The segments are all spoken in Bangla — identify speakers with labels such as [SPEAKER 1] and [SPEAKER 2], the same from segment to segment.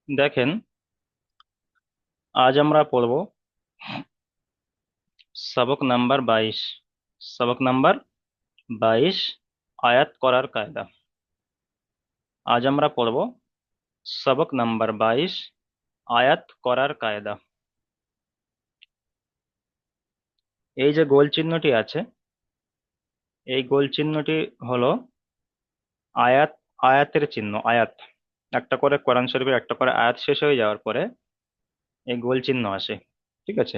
[SPEAKER 1] দেখেন, আজ আমরা পড়ব সবক নাম্বার 22। সবক নাম্বার 22, আয়াত করার কায়দা। আজ আমরা পড়ব সবক নাম্বার 22, আয়াত করার কায়দা। এই যে গোল চিহ্নটি আছে, এই গোল চিহ্নটি হলো আয়াত, আয়াতের চিহ্ন। আয়াত একটা করে কোরআন শরীফের একটা করে আয়াত শেষ হয়ে যাওয়ার পরে এই গোল চিহ্ন আসে। ঠিক আছে,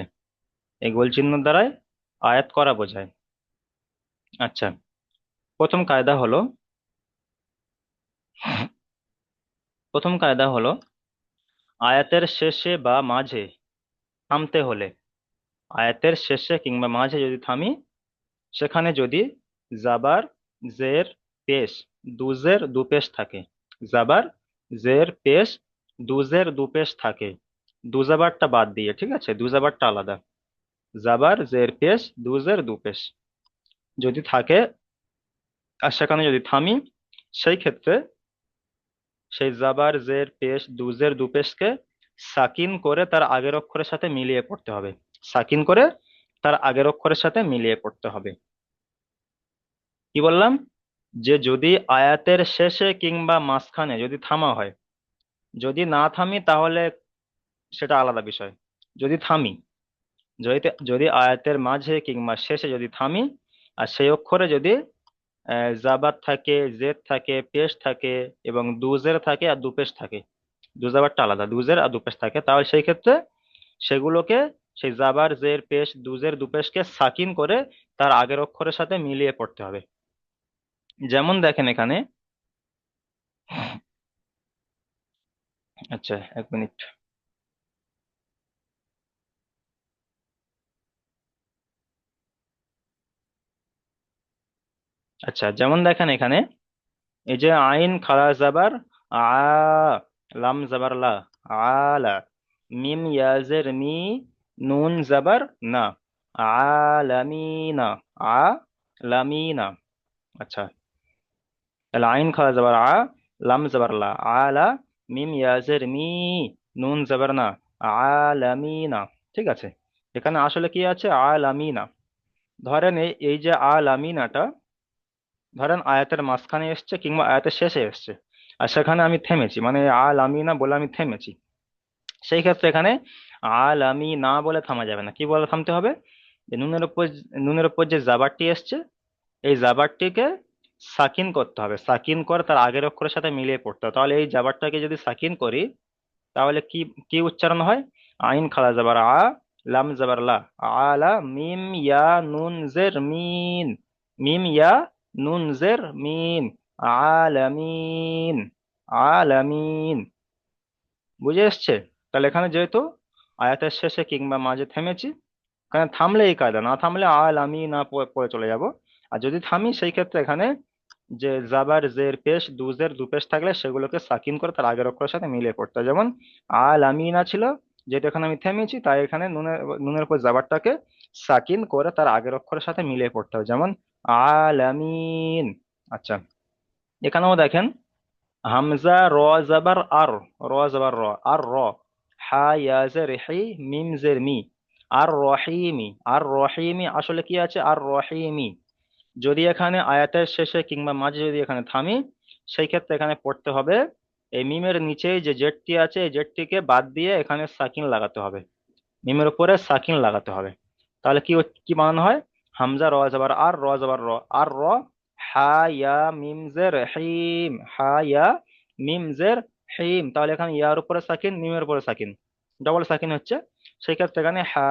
[SPEAKER 1] এই গোল চিহ্ন দ্বারাই আয়াত করা বোঝায়। আচ্ছা, প্রথম কায়দা হলো প্রথম কায়দা হলো আয়াতের শেষে বা মাঝে থামতে হলে, আয়াতের শেষে কিংবা মাঝে যদি থামি, সেখানে যদি জাবার, জের, পেশ, দুজের দুপেশ থাকে। জাবার, জের, পেশ, দুজের দুপেশ থাকে, দুজাবারটা বাদ দিয়ে। ঠিক আছে, দুজাবারটা আলাদা। জাবার, জের, পেশ, দুজের দুপেশ যদি থাকে আর সেখানে যদি থামি, সেই ক্ষেত্রে সেই জাবার, জের, পেশ, দুজের দুপেশকে সাকিন করে তার আগের অক্ষরের সাথে মিলিয়ে পড়তে হবে। সাকিন করে তার আগের অক্ষরের সাথে মিলিয়ে পড়তে হবে। কি বললাম? যে যদি আয়াতের শেষে কিংবা মাঝখানে যদি থামা হয়, যদি না থামি তাহলে সেটা আলাদা বিষয়। যদি থামি, যদি যদি আয়াতের মাঝে কিংবা শেষে যদি থামি, আর সেই অক্ষরে যদি জাবাত থাকে, জেদ থাকে, পেশ থাকে এবং দুজের থাকে আর দুপেশ থাকে, দুজাবারটা আলাদা, দুজের আর দুপেশ থাকে, তাহলে সেই ক্ষেত্রে সেগুলোকে, সেই জাবার, জের, পেশ, দুজের দুপেশকে সাকিন করে তার আগের অক্ষরের সাথে মিলিয়ে পড়তে হবে। যেমন দেখেন এখানে। আচ্ছা, এক মিনিট। আচ্ছা, যেমন দেখেন এখানে, এই যে আইন খাড়া জাবার আ, লাম জাবার লা, আলা, মিম ইয়াজের মি, নুন জাবার না, আলামিনা, আলামিনা। আচ্ছা, তাহলে আইন খাড়া জাবার লাম জাবার লা, আলা, মিম ইয়াজের মি, নুন জাবার না, আলামিনা। ঠিক আছে, এখানে আসলে কি আছে? আলামিনা। ধরেন এই এই যে আলামিনাটা, ধরেন আয়াতের মাঝখানে এসছে কিংবা আয়াতের শেষে এসছে, আর সেখানে আমি থেমেছি, মানে আল আমি না বলে আমি থেমেছি। সেই ক্ষেত্রে এখানে আল আমি না বলে থামা যাবে না। কি বলে থামতে হবে? যে নুনের উপর যে জাবারটি এসছে, এই জাবারটিকে সাকিন করতে হবে। সাকিন করে তার আগের অক্ষরের সাথে মিলিয়ে পড়তে হবে। তাহলে এই জাবারটাকে যদি সাকিন করি, তাহলে কি কি উচ্চারণ হয়? আইন খালা জাবার লাম জাবার লা, আলা, মিম ইয়া নুন জের মিন, মিম ইয়া নুন জের মিন, আলামিন, আলামিন। বুঝে এসছে? তাহলে এখানে যেহেতু আয়াতের শেষে কিংবা মাঝে থেমেছি, এখানে থামলে এই কায়দা, না থামলে আলামিন না পড়ে চলে যাব। আর যদি থামি, সেই ক্ষেত্রে এখানে যে জাবার, জের, পেশ, দুজের দুপেশ থাকলে সেগুলোকে সাকিন করে তার আগের অক্ষরের সাথে মিলিয়ে পড়তে হয়। যেমন আল আমিনা ছিল, যেহেতু এখানে আমি থেমেছি তাই এখানে নুনের নুনের উপর জাবারটাকে সাকিন করে তার আগের অক্ষরের সাথে মিলিয়ে পড়তে হবে। যেমন আল আমিন। আচ্ছা, এখানেও দেখেন, হামজা র জাবার আর, র জাবার র, আর র, হা ইয়া জের হি, মিম জের মি, আর রহিমি, আর রহিমি। আসলে কি আছে? আর রহিমি। যদি এখানে আয়াতের শেষে কিংবা মাঝে যদি এখানে থামি, সেই ক্ষেত্রে এখানে পড়তে হবে এই মিমের নিচেই যে জেডটি আছে, এই জেডটিকে বাদ দিয়ে এখানে সাকিন লাগাতে হবে। মিমের উপরে সাকিন লাগাতে হবে। তাহলে কি কি বানানো হয়? হামজা র জবর আর, র জবর র, আর র, হা ইয়া মিম জের হিম, হা ইয়া মিম জের হিম। তাহলে এখানে ইয়ার উপরে সাকিন, মিমের উপরে সাকিন, ডবল সাকিন হচ্ছে। সেই ক্ষেত্রে এখানে হা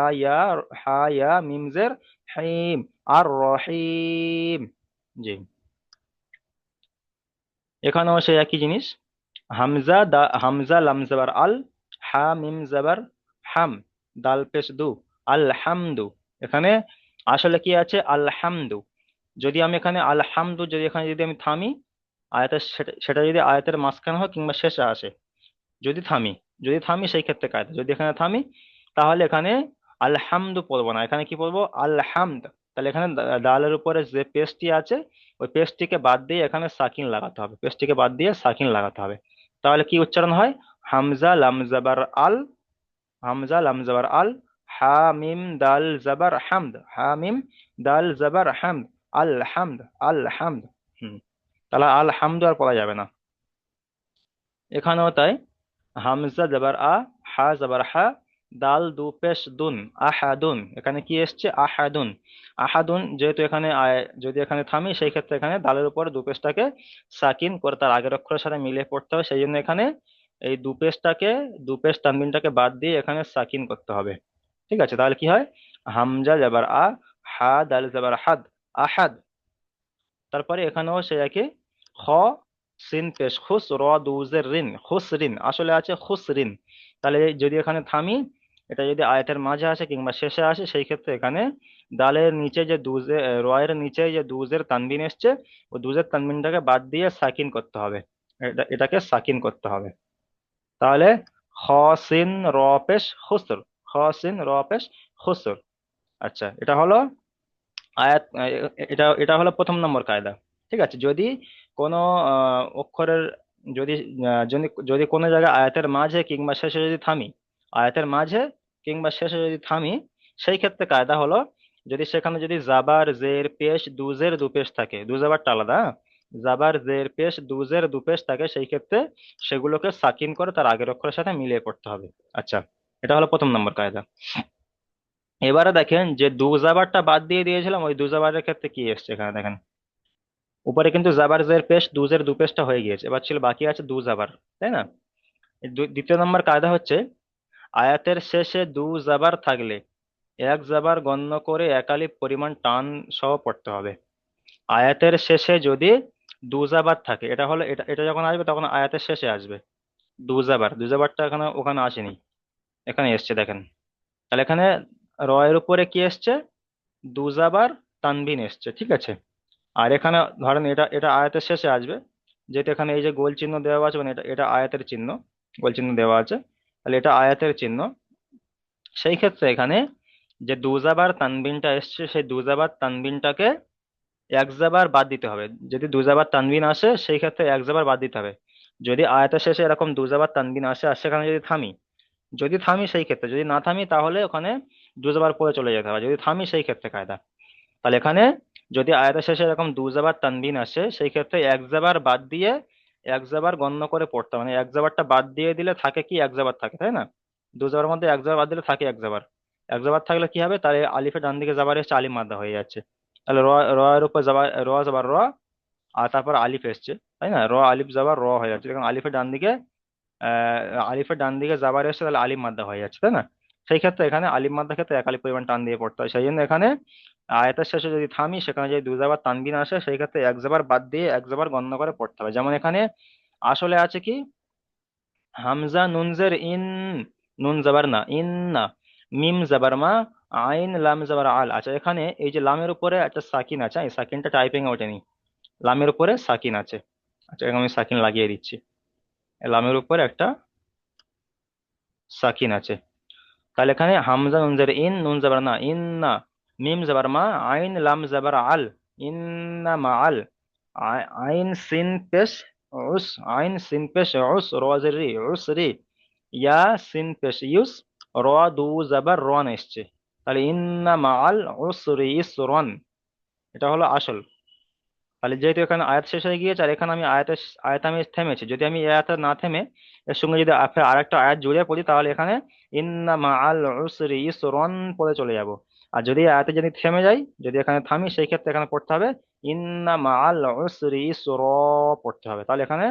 [SPEAKER 1] ইয়া মিম জের হিম, আর রহিম। জি, এখানেও সেই একই জিনিস। হামজা লাম জবর আল, হা মিম জবর হাম, দাল পেশ দু, আলহামদু। এখানে আসলে কি আছে? আলহামদু। যদি আমি এখানে আলহামদু, যদি এখানে যদি আমি থামি, আয়াতের সেটা সেটা যদি আয়াতের মাঝখানে হয় কিংবা শেষে আসে, যদি থামি, যদি থামি সেই ক্ষেত্রে কায়দা। যদি এখানে থামি, তাহলে এখানে আলহামদু পড়বো না, এখানে কি পড়বো? আলহামদ। তাহলে এখানে ডালের উপরে যে পেস্টটি আছে, ওই পেস্টটিকে বাদ দিয়ে এখানে সাকিন লাগাতে হবে, পেস্টটিকে বাদ দিয়ে সাকিন লাগাতে হবে। তাহলে কি উচ্চারণ হয়? হামজা লাম জবর আল, হামজা লাম জবর আল, হা মিম দাল জবর হামদ, হা মিম দাল জবর হামদ, আল হামদ, আল হামদ। হুম, তাহলে আল হামদ আর পড়া যাবে না। এখানেও তাই, হামজা জবর আ, হা জবর হা, দাল দু পেশ দুন, আহাদুন, এখানে কি এসছে আহাদুন। আহাদুন যেহেতু এখানে যদি এখানে থামি সেই ক্ষেত্রে এখানে দালের উপর দু পেশটাকে সাকিন করে তার আগের অক্ষরের সাথে মিলিয়ে পড়তে হবে, সেই জন্য এখানে এই দু পেশটাকে, দু পেশ তানবিনটাকে বাদ দিয়ে এখানে সাকিন করতে হবে। ঠিক আছে, তাহলে কি হয়, হামজা জবর আ, হা দাল জবর হাদ, আহাদ। তারপরে এখানেও সে একই, খ সিন পেশ খুস, র দুজের রিন, খুসরিন, আসলে আছে খুসরিন। তাহলে যদি এখানে থামি, এটা যদি আয়াতের মাঝে আসে কিংবা শেষে আসে সেই ক্ষেত্রে এখানে দালের নিচে যে দুজে, রয়ের নিচে যে দুজের তানবিন এসছে, ও দুজের তানবিনটাকে বাদ দিয়ে সাকিন করতে হবে, এটাকে সাকিন করতে হবে। তাহলে খ সিন র পেশ খুসর, খ সিন র পেশ খুসর। আচ্ছা, এটা হলো আয়াত, এটা এটা হলো প্রথম নম্বর কায়দা। ঠিক আছে, যদি কোনো অক্ষরের, যদি যদি যদি কোনো জায়গায় আয়াতের মাঝে কিংবা শেষে যদি থামি, আয়াতের মাঝে কিংবা শেষে যদি থামি, সেই ক্ষেত্রে কায়দা হলো, যদি সেখানে যদি জাবার জের পেশ দুজের দুপেশ থাকে, দু জাবারটা আলাদা, হ্যাঁ? জাবার জের পেশ দুজের দুপেশ থাকে, সেই ক্ষেত্রে সেগুলোকে সাকিন করে তার আগের অক্ষরের সাথে মিলিয়ে পড়তে হবে। আচ্ছা, এটা হলো প্রথম নম্বর কায়দা। এবারে দেখেন যে দু জাবারটা বাদ দিয়ে দিয়েছিলাম, ওই দু জাবারের ক্ষেত্রে কি এসছে এখানে দেখেন, উপরে কিন্তু জাবার জের পেশ দুজের দু পেশটা হয়ে গিয়েছে, এবার ছিল বাকি আছে দু জাবার, তাই না? দ্বিতীয় নম্বর কায়দা হচ্ছে, আয়াতের শেষে দু জাবার থাকলে এক জাবার গণ্য করে একালিপ পরিমাণ টান সহ পড়তে হবে। আয়াতের শেষে যদি দু জাবার থাকে, এটা হলো, এটা এটা যখন আসবে তখন আয়াতের শেষে আসবে দু জাবার, দু জাবারটা এখানে ওখানে আসেনি, এখানে এসছে দেখেন। তাহলে এখানে র এর উপরে কি এসছে, দু জাবার তানবিন এসছে, ঠিক আছে। আর এখানে ধরেন এটা এটা আয়াতের শেষে আসবে, যেহেতু এখানে এই যে গোল চিহ্ন দেওয়া আছে, মানে এটা এটা আয়াতের চিহ্ন, গোল চিহ্ন দেওয়া আছে, তাহলে এটা আয়াতের চিহ্ন। সেই ক্ষেত্রে এখানে যে দুজাবার তানবিনটা এসছে, সেই দুজাবার তানবিনটাকে এক জাবার বাদ দিতে হবে। যদি দুজাবার তানবিন আসে সেই ক্ষেত্রে এক জাবার বাদ দিতে হবে। যদি আয়াতের শেষে এরকম দুজাবার তানবিন আসে আর সেখানে যদি থামি, যদি থামি সেই ক্ষেত্রে, যদি না থামি তাহলে ওখানে দুজাবার পরে চলে যেতে হবে, যদি থামি সেই ক্ষেত্রে কায়দা। তাহলে এখানে যদি আয়াতের শেষে এরকম দু জাবার তানবিন আসে সেই ক্ষেত্রে এক জাবার বাদ দিয়ে এক জাবার গণ্য করে পড়তে হবে। মানে এক জাবারটা বাদ দিয়ে দিলে থাকে কি, এক জাবার থাকে, তাই না? দু জাবার মধ্যে এক জাবার বাদ দিলে থাকে এক জাবার। এক জাবার থাকলে কি হবে, তাহলে আলিফের ডান দিকে জাবার এসছে, আলিফ মাদ্দা হয়ে যাচ্ছে। তাহলে র, র এর উপর জাবার, র জাবার র, আর তারপর আলিফ এসছে, তাই না? র আলিফ জাবার র হয়ে যাচ্ছে, কারণ আলিফের ডান দিকে আলিফের ডান দিকে জাবার এসছে, তাহলে আলিফ মাদ্দা হয়ে যাচ্ছে, তাই না? সেই ক্ষেত্রে এখানে আলিফ মাদ্দার ক্ষেত্রে এক আলিফ পরিমাণ টান দিয়ে পড়তে হয়, সেই জন্য এখানে আয়াতের শেষে যদি থামি সেখানে যদি দু জাবার তানবিন আসে সেই ক্ষেত্রে এক জাবার বাদ দিয়ে এক জাবার গণ্য করে পড়তে হবে। যেমন এখানে আসলে আছে কি, হামজা নুনজের ইন, নুন জাবার না, ইন না, মিম জাবার মা, আইন লাম জাবার আল। আচ্ছা, এখানে এই যে লামের উপরে একটা সাকিন আছে, এই সাকিনটা টাইপিং এ ওঠেনি, লামের উপরে সাকিন আছে। আচ্ছা, এখানে আমি সাকিন লাগিয়ে দিচ্ছি, এই লামের উপরে একটা সাকিন আছে। তাহলে এখানে হামজা নুন জের ইন, নুন জাবার না, ইন না, মিম জাবার মা, আইন লাম জাবার আল, ইন্না মা আল, আইন সিন পেশ উস, আইন সিন পেশ উস, র জের রি, উস রি, ইয়া সিন পেশ ইউস, র দু জাবার রন এসছে। তাহলে ইন্না মা আল উসরি ইসরন, এটা হলো আসল। তাহলে যেহেতু এখানে আয়াত শেষ হয়ে গিয়েছে আর এখানে আমি আয়াত আমি থেমেছি, যদি আমি এই আয়াতে না থেমে এর সঙ্গে যদি আরেকটা আয়াত জুড়ে পড়ি তাহলে এখানে ইন্না মাআল উসরি ইসরন পড়ে চলে যাব। আর যদি এই আয়াতে যদি থেমে যাই, যদি এখানে থামি সেই ক্ষেত্রে এখানে পড়তে হবে ইন্না মাআল উসরি ইসর পড়তে হবে। তাহলে এখানে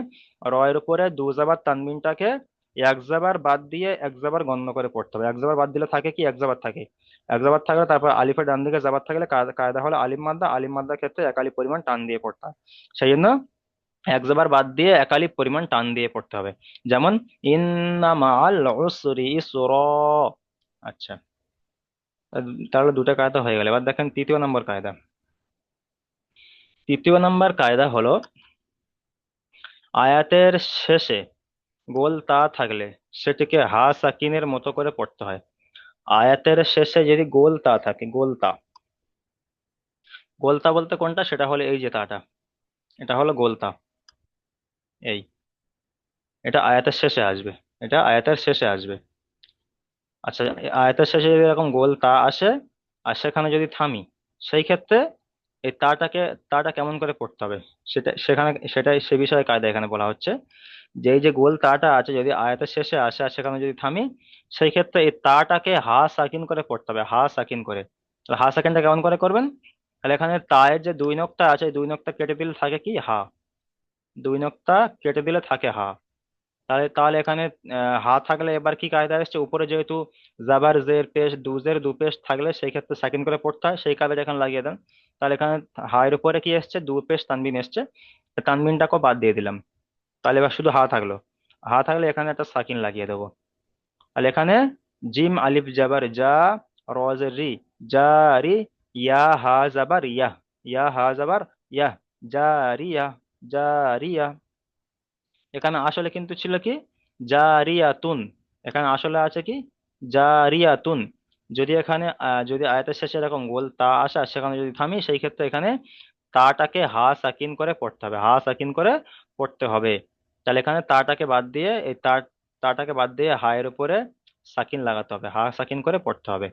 [SPEAKER 1] র এর উপরে দু জাবার তানবিনটাকে এক জাবার বাদ দিয়ে এক জাবার গণ্য করে পড়তে হবে। এক জাবার বাদ দিলে থাকে কি, এক জাবার থাকে, এক জাবার থাকলে তারপর আলিফের ডান দিকে জাবার থাকলে কায়দা হলো আলিফ মাদ্দা, আলিফ মাদ্দার ক্ষেত্রে এক আলিফ পরিমাণ টান দিয়ে পড়তে হয়। সেই জন্য এক জাবার বাদ দিয়ে এক আলিফ পরিমাণ টান দিয়ে পড়তে হবে। যেমন ইন্না মাআল উসরি ইসরা। আচ্ছা, তাহলে দুটো কায়দা হয়ে গেল। এবার দেখেন তৃতীয় নম্বর কায়দা। তৃতীয় নম্বর কায়দা হলো, আয়াতের শেষে গোল তা থাকলে সেটিকে হা সাকিনের মতো করে পড়তে হয়। আয়াতের শেষে যদি গোল তা থাকে, গোলতা, গোলতা বলতে কোনটা, সেটা হলো এই যে তাটা, এটা হলো গোলতা, এই, এটা আয়াতের শেষে আসবে। এটা আয়াতের শেষে আসবে। আচ্ছা, আয়াতের শেষে যদি এরকম গোল তা আসে আর সেখানে যদি থামি, সেই ক্ষেত্রে এই তাটা কেমন করে পড়তে হবে, সেটাই সে বিষয়ে কায়দা এখানে বলা হচ্ছে। যে এই যে গোল তাটা আছে, যদি আয়াতের শেষে আসে আর সেখানে যদি থামি, সেই ক্ষেত্রে এই তাটাকে হা সাকিন করে পড়তে হবে, হা সাকিন করে। তাহলে হা সাকিনটা কেমন করে করবেন? তাহলে এখানে তায়ের যে দুই নক্তা আছে, এই দুই নক্তা কেটে দিলে থাকে কি হা, দুই নক্তা কেটে দিলে থাকে হা। তাহলে তাহলে এখানে হা থাকলে এবার কি কায়দা এসছে, উপরে যেহেতু জাবার জের পেশ দুজের দু পেশ থাকলে সেই ক্ষেত্রে সাকিন করে পড়তে হয়, সেই কায়দা এখানে লাগিয়ে দেন। তাহলে এখানে হায়ের উপরে কি এসছে, দু পেশ তানবিন এসছে, তো তানবিনটাকেও বাদ দিয়ে দিলাম। তাহলে এবার শুধু হা থাকলো। হা থাকলে এখানে একটা সাকিন লাগিয়ে দেবো। তাহলে এখানে জিম আলিফ জাবার যা, রজের রি, জারি, ইয়া হা জাবার ইয়া, ইয়া হা জাবার ইয়া, জারিয়া, জারিয়া। এখানে আসলে কিন্তু ছিল কি জারিয়াতুন, এখানে আসলে আছে কি জারিয়াতুন। যদি এখানে যদি আয়াতের শেষে এরকম গোল তা আসা সেখানে যদি থামি, সেই ক্ষেত্রে এখানে তাটাকে হা সাকিন করে পড়তে হবে, হা সাকিন করে পড়তে হবে। তাহলে এখানে তাটাকে বাদ দিয়ে এই তাটাকে বাদ দিয়ে হায়ের উপরে সাকিন লাগাতে হবে, হা সাকিন করে পড়তে হবে।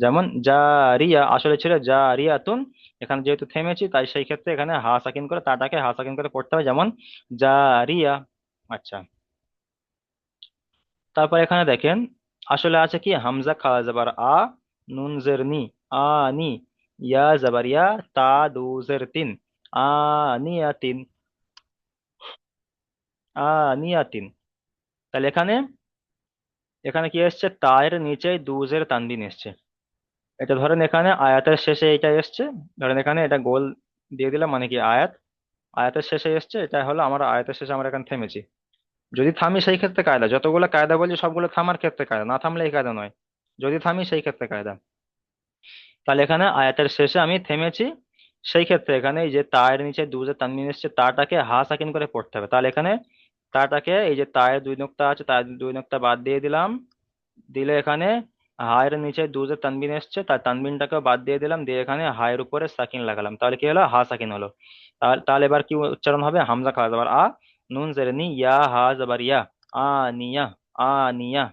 [SPEAKER 1] যেমন জারিয়া আসলে ছিল জারিয়াতুন, এখানে যেহেতু থেমেছি তাই সেই ক্ষেত্রে এখানে হা সাকিন করে তাটাকে হা সাকিন করে পড়তে হবে, যেমন জারিয়া। আচ্ছা, তারপর এখানে দেখেন আসলে আছে কি হামজা খাওয়া যাবার আ, নুন জের নি, আ নি, ইয়া যাবার ইয়া, তা দু জের তিন, আ নিয়া তিন, আ নিয়া তিন। তাহলে এখানে এখানে কি এসছে, তায়ের নিচে দুজের তানবিন এসছে। এটা ধরেন এখানে আয়াতের শেষে এটা এসছে, ধরেন এখানে এটা গোল দিয়ে দিলাম, মানে কি আয়াতের শেষে এসছে, এটা হলো আমার আয়াতের শেষে আমরা এখানে থেমেছি। যদি থামি সেই ক্ষেত্রে কায়দা, যতগুলো কায়দা বলছি সবগুলো থামার ক্ষেত্রে কায়দা, না থামলে এই কায়দা নয়। যদি থামি সেই ক্ষেত্রে কায়দা। তাহলে এখানে আয়াতের শেষে আমি থেমেছি, সেই ক্ষেত্রে এখানে এই যে তায়ের নিচে দু যে তানবিন এসছে তাটাকে হা সাকিন করে পড়তে হবে। তাহলে এখানে তাটাকে এই যে তায়ের দুই নোক্তা আছে, তায়ের দুই নোক্তা বাদ দিয়ে দিলাম, দিলে এখানে হায়ের নিচে দু যে তানবিন এসছে তার তানবিনটাকেও বাদ দিয়ে দিলাম, দিয়ে এখানে হায়ের উপরে সাকিন লাগালাম, তাহলে কি হলো হা সাকিন হলো। তাহলে তাহলে এবার কি উচ্চারণ হবে, হামজা খাওয়া যাবার আ, নুন জের নি, ইয়া হা যাবার ইয়া, আ নিয়া, আ নিয়া।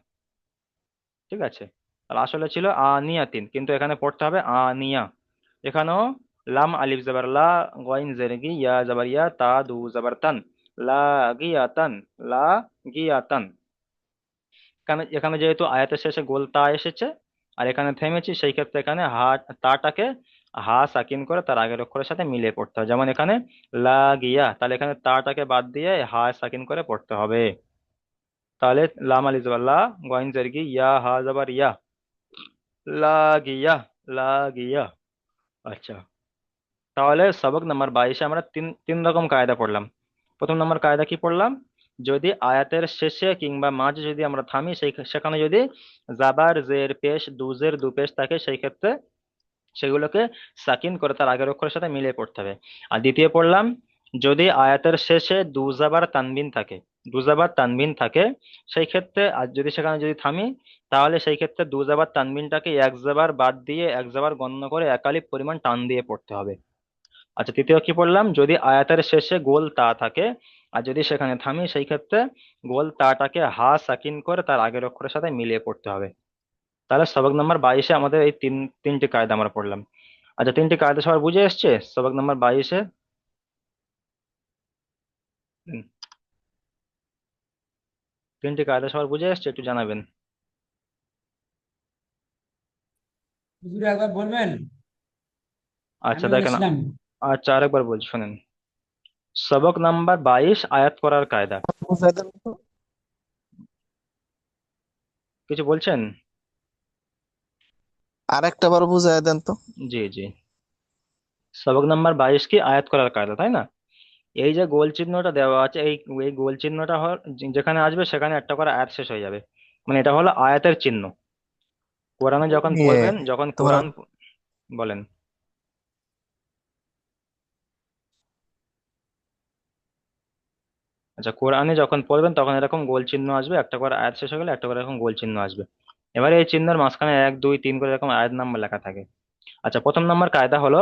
[SPEAKER 1] ঠিক আছে, তাহলে আসলে ছিল আনিয়াতিন, কিন্তু এখানে পড়তে হবে আনিয়া। এখানেও লাম আলিফ জাবার লা, গইন জেরগি, ইয়া জাবার ইয়া, তা দু জাবার তান, লা গিয়াতান, লা গিয়াতান। এখানে এখানে যেহেতু আয়াতের শেষে গোল তা এসেছে আর এখানে থেমেছি, সেই ক্ষেত্রে এখানে তাটাকে হা সাকিন করে তার আগের অক্ষরের সাথে মিলিয়ে পড়তে হবে, যেমন এখানে লা গিয়া, তাহলে এখানে তাটাকে বাদ দিয়ে হা সাকিন করে পড়তে হবে। তাহলে লাম আলিফ জাবার লা, গইন জেরগি, ইয়া হা জাবার ইয়া, লাগিয়া, লাগিয়া। আচ্ছা, তাহলে সবক নাম্বার 22-এ আমরা তিন তিন রকম কায়দা পড়লাম। প্রথম নম্বর কায়দা কি পড়লাম, যদি আয়াতের শেষে কিংবা মাঝে যদি আমরা থামি, সেখানে যদি জাবার জের পেশ দুজের দু পেশ থাকে, সেই ক্ষেত্রে সেগুলোকে সাকিন করে তার আগের অক্ষরের সাথে মিলিয়ে পড়তে হবে। আর দ্বিতীয় পড়লাম, যদি আয়াতের শেষে দুজাবার তানবিন থাকে, দুজাবার তানবিন থাকে, সেই ক্ষেত্রে আর যদি সেখানে যদি থামি, তাহলে সেই ক্ষেত্রে দুজাবার তানবিনটাকে এক জাবার বাদ দিয়ে এক জাবার গণ্য করে একালিপ পরিমাণ টান দিয়ে পড়তে হবে। আচ্ছা, তৃতীয় কি পড়লাম, যদি আয়াতের শেষে গোল তা থাকে আর যদি সেখানে থামি, সেই ক্ষেত্রে গোল তাটাকে হা সাকিন করে তার আগের অক্ষরের সাথে মিলিয়ে পড়তে হবে। তাহলে সবক নাম্বার 22-এ আমাদের এই তিনটি কায়দা আমরা পড়লাম। আচ্ছা, তিনটি কায়দা সবার বুঝে এসছে সবক নাম্বার 22-এ? হুম, তিনটি কায়দা সবার বুঝে এসছে, একটু জানাবেন।
[SPEAKER 2] হুজুর একবার বলবেন?
[SPEAKER 1] আচ্ছা
[SPEAKER 2] আমি
[SPEAKER 1] দেখেন,
[SPEAKER 2] বলেছিলাম।
[SPEAKER 1] আচ্ছা আরেকবার বলছি শোনেন। সবক নাম্বার 22 আয়াত করার কায়দা।
[SPEAKER 3] বুঝাই দেন তো।
[SPEAKER 1] কিছু বলছেন?
[SPEAKER 3] আরেকটা বার বুঝাই দেন তো।
[SPEAKER 1] জি জি, সবক নাম্বার 22 কি আয়াত করার কায়দা, তাই না? এই যে গোল চিহ্নটা দেওয়া আছে, এই এই গোল চিহ্নটা যেখানে আসবে সেখানে একটা করে আয়াত শেষ হয়ে যাবে, মানে এটা হলো আয়াতের চিহ্ন। কোরআনে যখন
[SPEAKER 3] নিয়ে
[SPEAKER 1] পড়বেন, যখন
[SPEAKER 3] তোমরা
[SPEAKER 1] কোরআন বলেন। আচ্ছা, কোরআনে যখন পড়বেন তখন এরকম গোল চিহ্ন আসবে, একটা করে আয়াত শেষ হয়ে গেলে একটা করে এরকম গোল চিহ্ন আসবে। এবারে এই চিহ্নের মাঝখানে 1 2 3 করে এরকম আয়াত নাম্বার লেখা থাকে। আচ্ছা, প্রথম নাম্বার কায়দা হলো,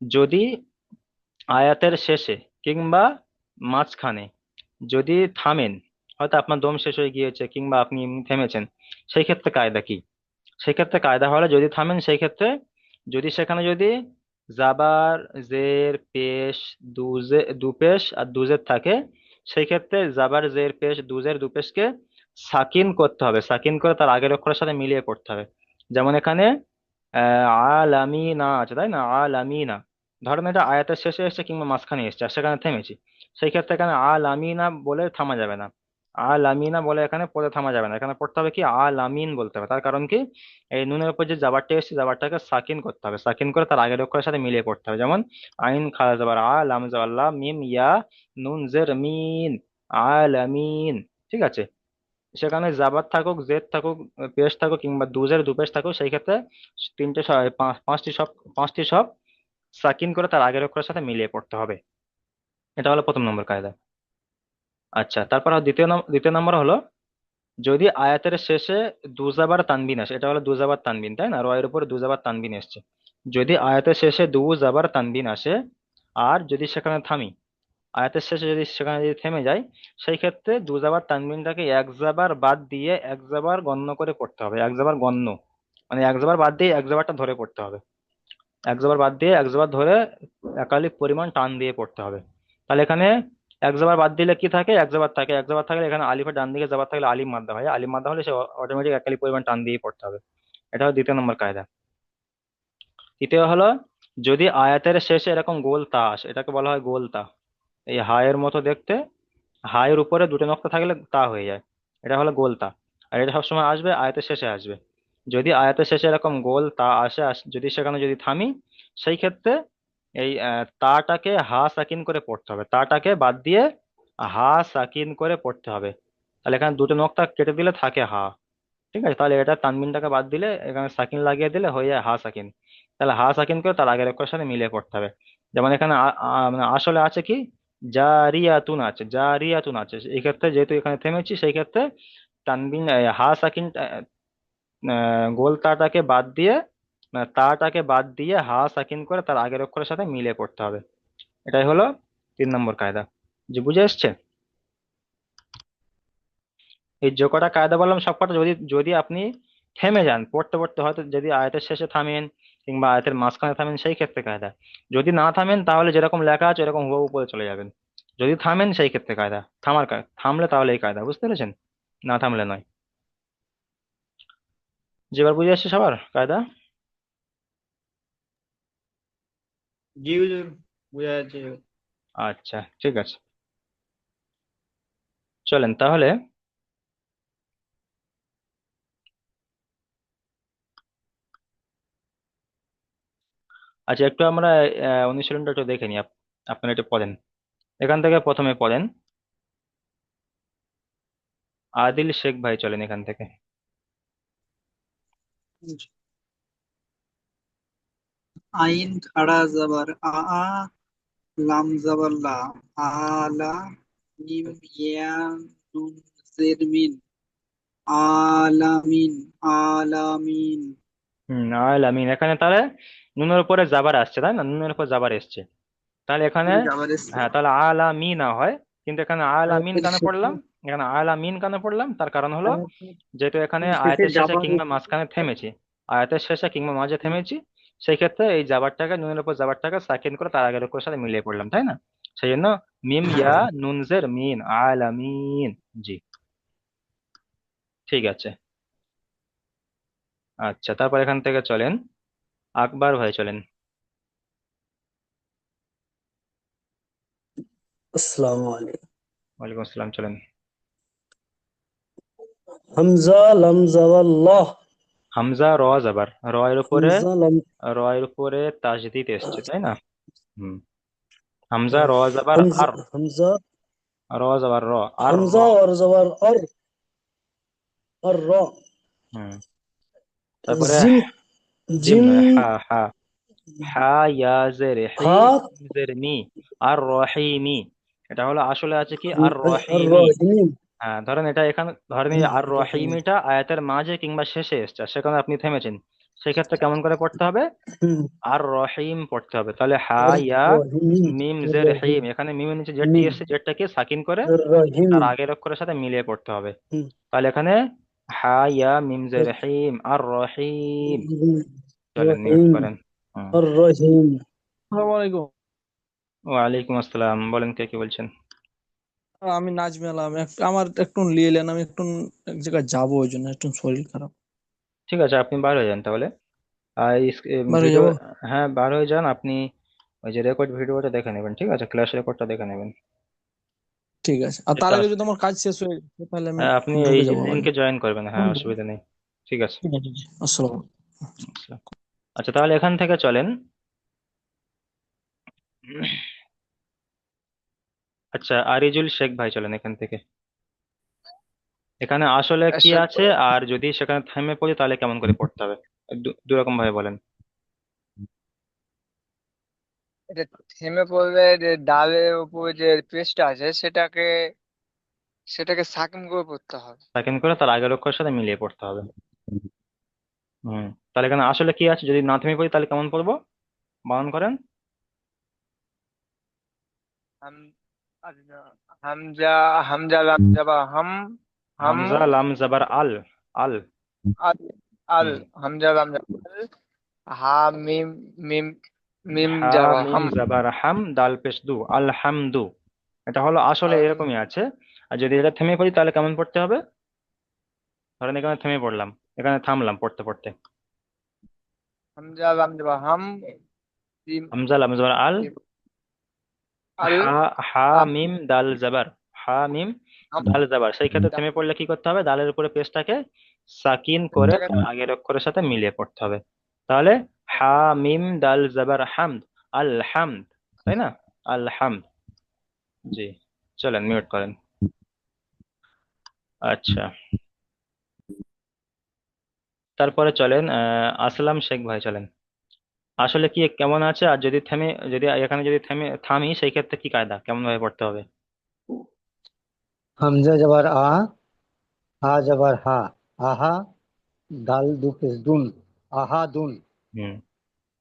[SPEAKER 1] যদি আয়াতের শেষে কিংবা মাঝখানে যদি থামেন, হয়তো আপনার দম শেষ হয়ে গিয়েছে কিংবা আপনি এমনি থেমেছেন, সেই ক্ষেত্রে কায়দা কি? সেই ক্ষেত্রে কায়দা হলে যদি থামেন সেই ক্ষেত্রে যদি সেখানে যদি জাবার, জের, পেশ, দুপেশ আর দুজের থাকে, সেই ক্ষেত্রে জাবার, জের, পেশ, দুজের, দুপেশকে সাকিন করতে হবে, সাকিন করে তার আগের অক্ষরের সাথে মিলিয়ে পড়তে হবে। যেমন এখানে আলামিনা আছে, তাই না? আলামিনা, ধরেন এটা আয়াতের শেষে এসেছে কিংবা মাঝখানে এসেছে আর সেখানে থেমেছি, সেই ক্ষেত্রে এখানে আলামিনা বলে থামা যাবে না। আলামিনা বলে এখানে পড়ে থামা যাবে না, এখানে পড়তে হবে কি আলামিন বলতে হবে। তার কারণ কি, এই নুনের উপর যে জাবারটা এসেছে জাবারটাকে সাকিন করতে হবে, সাকিন করে তার আগের অক্ষরের সাথে মিলিয়ে পড়তে হবে। যেমন আইন খাড়া জাবার আ, লাম জাবার লা, মিম ইয়া, নুন জের মিন, আলামিন। ঠিক আছে? সেখানে জাবার থাকুক, জেদ থাকুক, পেশ থাকুক কিংবা দুজের দুপেশ থাকুক, সেই ক্ষেত্রে পাঁচটি সব সাকিন করে তার আগের অক্ষরের সাথে মিলিয়ে পড়তে হবে। এটা হলো প্রথম নম্বর কায়দা। আচ্ছা, তারপর দ্বিতীয় নম্বর হলো, যদি আয়াতের শেষে দুজাবার তানবিন আসে, এটা হলো দুজাবার তানবিন, তাই না? রয়ের উপরে দুজাবার তানবিন এসছে। যদি আয়াতের শেষে দুজাবার তানবিন আসে আর যদি সেখানে থামি, আয়াতের শেষে যদি সেখানে যদি থেমে যায়, সেই ক্ষেত্রে দুজাবার তানবিনটাকে এক জাবার বাদ দিয়ে এক জাবার গণ্য করে পড়তে হবে। এক জাবার গণ্য মানে এক জাবার বাদ দিয়ে এক জাবারটা ধরে পড়তে হবে। এক জবর বাদ দিয়ে এক জবর ধরে একালিক পরিমাণ টান দিয়ে পড়তে হবে। তাহলে এখানে এক জবর বাদ দিলে কি থাকে? এক জবর থাকে, এক জবর থাকলে এখানে আলিফের ডান দিকে জবর থাকলে আলিফ মাদ্দা হয়, আলিফ মাদ্দা হলে সে অটোমেটিক একালিক পরিমাণ টান দিয়ে পড়তে হবে। এটা হলো দ্বিতীয় নম্বর কায়দা। তৃতীয় হলো, যদি আয়াতের শেষে এরকম গোল তা আসে, এটাকে বলা হয় গোল তা। এই হায়ের মতো দেখতে, হায়ের উপরে দুটো নক্তা থাকলে তা হয়ে যায়, এটা হলো গোল তা। আর এটা সবসময় আসবে আয়াতের শেষে আসবে। যদি আয়াতের শেষে এরকম গোল তা আসে, যদি সেখানে যদি থামি, সেই ক্ষেত্রে এই তাটাকে হা সাকিন করে পড়তে হবে, তাটাকে বাদ দিয়ে হা সাকিন করে পড়তে হবে। তাহলে এখানে দুটো নক্তা কেটে দিলে থাকে হা। ঠিক আছে? তাহলে এটা তানবিনটাকে বাদ দিলে এখানে সাকিন লাগিয়ে দিলে হয়ে যায় হা সাকিন। তাহলে হা সাকিন করে তার আগের অক্ষরের সাথে মিলিয়ে পড়তে হবে। যেমন এখানে মানে আসলে আছে কি, জারিয়াতুন আছে, জারিয়াতুন আছে, এই ক্ষেত্রে যেহেতু এখানে থেমেছি সেই ক্ষেত্রে তানবিন হা সাকিন গোল তাটাকে বাদ দিয়ে তাটাকে বাদ দিয়ে হা সাকিন করে তার আগের অক্ষরের সাথে মিলিয়ে পড়তে হবে। এটাই হলো 3 নম্বর কায়দা। যে বুঝে এসছে? এই যে কটা কায়দা বললাম সবকটা যদি যদি আপনি থেমে যান পড়তে পড়তে, হয়তো যদি আয়াতের শেষে থামেন কিংবা আয়াতের মাঝখানে থামেন, সেই ক্ষেত্রে কায়দা। যদি না থামেন তাহলে যেরকম লেখা আছে এরকম হুবহু উপরে চলে যাবেন। যদি থামেন সেই ক্ষেত্রে কায়দা, থামলে তাহলে এই কায়দা, বুঝতে পেরেছেন? না থামলে নয়। যেবার বুঝে আসছে সবার কায়দা?
[SPEAKER 2] জি হুজুর, বুঝা যাচ্ছে।
[SPEAKER 1] আচ্ছা, ঠিক আছে, চলেন তাহলে। আচ্ছা, একটু আমরা অনুশীলনটা একটু দেখে নিই। আপনারা একটু পড়েন, এখান থেকে প্রথমে পড়েন। আদিল শেখ ভাই, চলেন এখান থেকে।
[SPEAKER 4] আইন খাড়া জাবার আ আ, লাম জাবার লা, আলা, মিম ইয়া, নুন জের মিন, আলামিন, আলামিন।
[SPEAKER 1] আলামিন, এখানে তাহলে নুনের উপরে জাবার আসছে, তাই না? নুনের উপর জাবার এসছে, তাহলে এখানে
[SPEAKER 4] জাবার এসছে।
[SPEAKER 1] হ্যাঁ, তাহলে আলামি না হয়, কিন্তু এখানে আলামিন
[SPEAKER 4] আয়াতের
[SPEAKER 1] কেন
[SPEAKER 4] শেষে
[SPEAKER 1] পড়লাম? এখানে আলামিন কেন পড়লাম? তার কারণ হলো
[SPEAKER 4] আয়াতের
[SPEAKER 1] যেহেতু এখানে
[SPEAKER 4] শেষে
[SPEAKER 1] আয়াতের শেষে
[SPEAKER 4] জাবার
[SPEAKER 1] কিংবা
[SPEAKER 4] এসছে।
[SPEAKER 1] মাঝখানে থেমেছি, আয়াতের শেষে কিংবা মাঝে থেমেছি, সেই ক্ষেত্রে এই জাবারটাকে, নুনের উপর জাবারটাকে সাকিন করে তার আগের অক্ষরের সাথে মিলিয়ে পড়লাম, তাই না? সেই জন্য মিম ইয়া
[SPEAKER 4] হ্যাঁ।
[SPEAKER 1] নুন জের মিন, আলামিন। জি, ঠিক আছে। আচ্ছা, তারপর এখান থেকে চলেন, আকবর ভাই চলেন।
[SPEAKER 5] আসসালামু আলাইকুম।
[SPEAKER 1] ওয়ালাইকুম আসসালাম, চলেন।
[SPEAKER 5] হামজা লাম জাওয়াল্লাহ।
[SPEAKER 1] হামজা র জাবার, র এর উপরে,
[SPEAKER 5] হামজা লাম
[SPEAKER 1] র এর উপরে তাজদিদ এসছে, তাই না? হুম। হামজা র জাবার
[SPEAKER 5] হামজা
[SPEAKER 1] আর,
[SPEAKER 5] হামজা
[SPEAKER 1] র জাবার র, আর র।
[SPEAKER 5] হামজা আর জাবার আর র।
[SPEAKER 1] হুম। তারপরে
[SPEAKER 5] জিম
[SPEAKER 1] জিম
[SPEAKER 5] জিম
[SPEAKER 1] নয়, হা হা, হা ইয়া জের হি,
[SPEAKER 5] হা
[SPEAKER 1] মিম জের মি, আর রহিমি। এটা হলো আসলে আছে কি আর
[SPEAKER 5] আর র
[SPEAKER 1] রহিমি।
[SPEAKER 5] হিমিম।
[SPEAKER 1] হ্যাঁ, ধরেন এটা এখানে ধরেন এই আর রহিমিটা আয়াতের মাঝে কিংবা শেষে এসছে আর সেখানে আপনি থেমেছেন, সেক্ষেত্রে কেমন করে পড়তে হবে?
[SPEAKER 5] হুম
[SPEAKER 1] আর রহিম পড়তে হবে। তাহলে হা
[SPEAKER 5] আর
[SPEAKER 1] ইয়া
[SPEAKER 5] রহিম
[SPEAKER 1] মিম
[SPEAKER 5] আর
[SPEAKER 1] জের
[SPEAKER 5] রহিম
[SPEAKER 1] হিম, এখানে মিমের নিচে জেরটি
[SPEAKER 5] মিম
[SPEAKER 1] এসেছে, জেরটাকে সাকিন করে
[SPEAKER 5] আর রহিম
[SPEAKER 1] তার আগের অক্ষরের সাথে মিলিয়ে পড়তে হবে।
[SPEAKER 5] হুম
[SPEAKER 1] তাহলে এখানে হা ইয়া মিম জের হিম আর রহিম। চলেন মিউট
[SPEAKER 5] রহিম
[SPEAKER 1] করেন। হুম।
[SPEAKER 5] আর রহিম। আসসালামু আলাইকুম।
[SPEAKER 1] ওয়ালাইকুম আসসালাম, বলেন কে কি বলছেন?
[SPEAKER 5] আমি নাজমি আলম, আমার একটু লিয়েলেন, আমি একটু এক জায়গায় যাবো, ওই জন্য একটু শরীর খারাপ।
[SPEAKER 1] ঠিক আছে, আপনি বার হয়ে যান তাহলে। আর
[SPEAKER 5] বাইরে
[SPEAKER 1] ভিডিও,
[SPEAKER 5] যাবো।
[SPEAKER 1] হ্যাঁ বার হয়ে যান আপনি। ওই যে রেকর্ড ভিডিওটা দেখে নেবেন, ঠিক আছে, ক্লাস রেকর্ডটা দেখে নেবেন।
[SPEAKER 5] ঠিক আছে, আর
[SPEAKER 1] যে
[SPEAKER 5] তার আগে
[SPEAKER 1] ক্লাস,
[SPEAKER 5] যদি আমার কাজ শেষ হয়ে যায় তাহলে আমি
[SPEAKER 1] হ্যাঁ আপনি এই
[SPEAKER 5] ঢুকে যাবো আবার।
[SPEAKER 1] লিঙ্কে জয়েন করবেন, হ্যাঁ অসুবিধা নেই। ঠিক আছে।
[SPEAKER 5] ঠিক আছে, আসসালাম।
[SPEAKER 1] আচ্ছা, আচ্ছা তাহলে এখান থেকে চলেন। আচ্ছা, আরিজুল শেখ ভাই চলেন এখান থেকে। এখানে আসলে কি
[SPEAKER 4] এরশাদ
[SPEAKER 1] আছে, আর যদি সেখানে থেমে পড়ি তাহলে কেমন করে পড়তে হবে, দুরকম ভাবে বলেন।
[SPEAKER 6] এটা থেমে পড়লে যে ডালের উপরে যে পেস্টটা আছে সেটাকে সাকিন করে পড়তে হবে।
[SPEAKER 1] সেকেন্ড করে তার আগের অক্ষরের সাথে মিলিয়ে পড়তে হবে। হুম। তাহলে এখানে আসলে কি আছে, যদি না থেমে পড়ি তাহলে কেমন পড়বো, বানান করেন।
[SPEAKER 6] হাম হামজা হামজা লাম জাবা হাম হাম
[SPEAKER 1] হামজা লাম জাবার আল, আল।
[SPEAKER 6] আল আল
[SPEAKER 1] হুম।
[SPEAKER 6] হামজা লাম জাবা আল, হা মিম মিম মিম
[SPEAKER 1] হা
[SPEAKER 6] জাবা
[SPEAKER 1] মিম
[SPEAKER 6] হাম।
[SPEAKER 1] জাবার হাম দাল পেশ দু, আলহামদু। এটা হলো আসলে এরকমই আছে। আর যদি এটা থেমে পড়ি তাহলে কেমন পড়তে হবে? ধরেন এখানে থেমে পড়লাম, এখানে থামলাম পড়তে পড়তে।
[SPEAKER 6] হামজা লাম জাবা হাম মিম
[SPEAKER 1] হামজা লাম জাবার আল,
[SPEAKER 6] মিম আল
[SPEAKER 1] হা, হা
[SPEAKER 6] হাম
[SPEAKER 1] মিম দাল জাবার, হা মিম
[SPEAKER 6] হাম
[SPEAKER 1] দাল জাবার। সেই ক্ষেত্রে
[SPEAKER 6] দা-
[SPEAKER 1] থেমে পড়লে কি করতে হবে, দালের উপরে পেশটাকে সাকিন করে
[SPEAKER 6] পেস্টটাকে
[SPEAKER 1] তার আগের অক্ষরের সাথে মিলিয়ে পড়তে হবে। তাহলে হা মিম দাল জাবার হামদ, আল হামদ, তাই না? আল হামদ। জি, চলেন মিউট করেন। আচ্ছা, তারপরে চলেন আসলাম শেখ ভাই চলেন। আসলে কি কেমন আছে, আর যদি থেমে, যদি এখানে যদি থেমে থামি সেই ক্ষেত্রে কি কায়দা, কেমন ভাবে পড়তে হবে?
[SPEAKER 7] হামজা জবর আ, হা জবর হা, আহা, দাল দু পেশ দুন, আহা দুন।
[SPEAKER 1] হুম।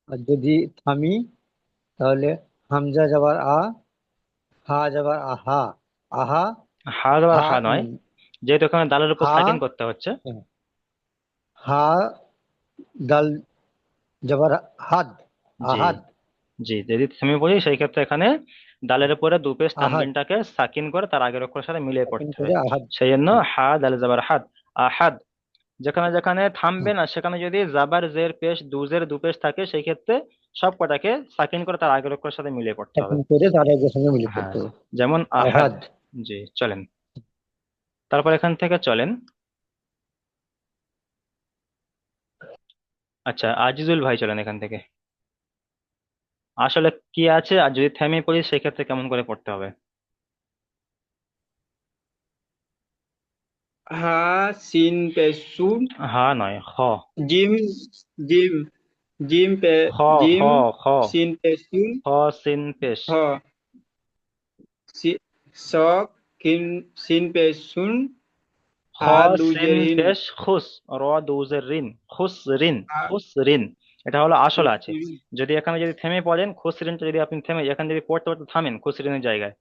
[SPEAKER 7] আর যদি থামি তাহলে হামজা জবর আ, হা জবর আহা, আহা,
[SPEAKER 1] হা আবার
[SPEAKER 7] হা
[SPEAKER 1] হা নয়, যেহেতু এখানে দালের উপর
[SPEAKER 7] হা,
[SPEAKER 1] সাকিন করতে হচ্ছে।
[SPEAKER 7] হা দাল জবর হাদ,
[SPEAKER 1] জি,
[SPEAKER 7] আহাদ,
[SPEAKER 1] জি যদি থেমে পড়ি সেই ক্ষেত্রে এখানে দালের উপরে দু পেশ
[SPEAKER 7] আহাদ,
[SPEAKER 1] তানবিনটাকে সাকিন করে তার আগের অক্ষরের সাথে মিলিয়ে
[SPEAKER 7] সাকিন
[SPEAKER 1] পড়তে হবে।
[SPEAKER 7] করে আহাদ।
[SPEAKER 1] সেই জন্য হা দাল জাবার হাদ, আহাদ। যেখানে যেখানে থামবে না সেখানে যদি জাবার জের পেশ দুজের দু পেশ থাকে সেই ক্ষেত্রে সব কটাকে সাকিন করে তার আগের অক্ষরের সাথে মিলিয়ে পড়তে হবে।
[SPEAKER 7] সাকিন করে তার আগে সঙ্গে মিলিয়ে
[SPEAKER 1] হ্যাঁ,
[SPEAKER 7] পড়তে হবে।
[SPEAKER 1] যেমন আহাদ।
[SPEAKER 7] আহাদ।
[SPEAKER 1] জি, চলেন তারপর এখান থেকে চলেন। আচ্ছা, আজিজুল ভাই চলেন এখান থেকে। আসলে কি আছে, আর যদি থেমে পড়ি সেই ক্ষেত্রে কেমন করে পড়তে হবে?
[SPEAKER 2] হা সিন পেশ সুন,
[SPEAKER 1] হা নয়, খ।
[SPEAKER 2] জিম জিম জিম পে
[SPEAKER 1] খ, খ,
[SPEAKER 2] জিম
[SPEAKER 1] খ।
[SPEAKER 2] সিন পেশ সুন,
[SPEAKER 1] খ সিন পেশ।
[SPEAKER 2] হ শক কিন সিন পেশ সুন,
[SPEAKER 1] খ
[SPEAKER 2] হা
[SPEAKER 1] সিন
[SPEAKER 2] লুজের হিন,
[SPEAKER 1] পেশ খুস, র দুজের রিন, খুস রিন,
[SPEAKER 2] হা
[SPEAKER 1] খুস রিন। এটা হলো আসল আছে।
[SPEAKER 2] হুসরিন,
[SPEAKER 1] যদি এখানে যদি থেমে পড়েন খুসরিনটা, যদি আপনি থেমে এখানে যদি পড়তে পড়তে থামেন খুসরিনের জায়গায়,